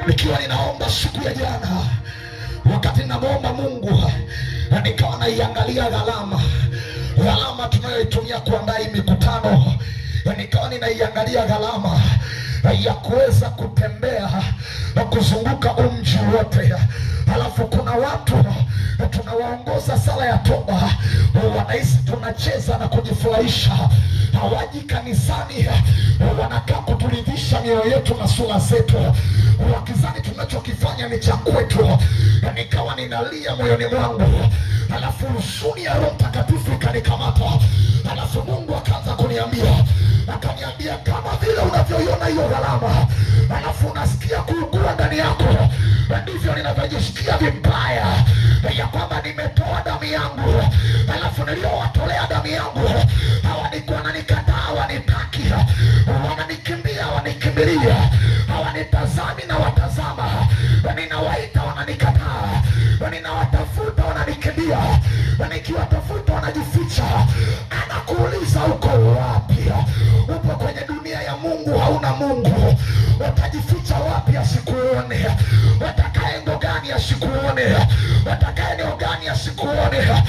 Nikiwa ninaomba siku ya jana, wakati ninamuomba Mungu, nikawa naiangalia gharama tunayoitumia kuandaa mikutano. Nikawa ninaiangalia gharama ya kuweza kutembea na kuzunguka mji wote. Halafu kuna watu tunawaongoza sala ya toba, wanahisi tunacheza na kujifurahisha, hawaji kanisani, wanakaa kuturidhisha mioyo yetu na sura zetu, wakizani tunachokifanya ni cha kwetu. Nikawa ninalia moyoni mwangu, halafu huzuni ya Roho Mtakatifu ikanikamata. Halafu Mungu akaanza kuniambia, akaniambia kama vile unavyoiona hiyo gharama, halafu unasikia kuugua ndani yako, ndivyo ninavyojisikia vibaya ya kwamba nimetoa damu yangu, halafu niliowatolea damu yangu hawanikuwa wananikataa, hawanitaki, wananikimbia, wanikimbilia, hawanitazami na watazama, ninawaita wananikataa, ninawatafuta wananikimbia, nikiwatafuta wanajificha. Anakuuliza uko wapi? Upo kwenye dunia ya Mungu, hauna Mungu, utajificha wapi asikuone? Watakaye ngo gani asikuone? Watakaye eneo gani asikuone?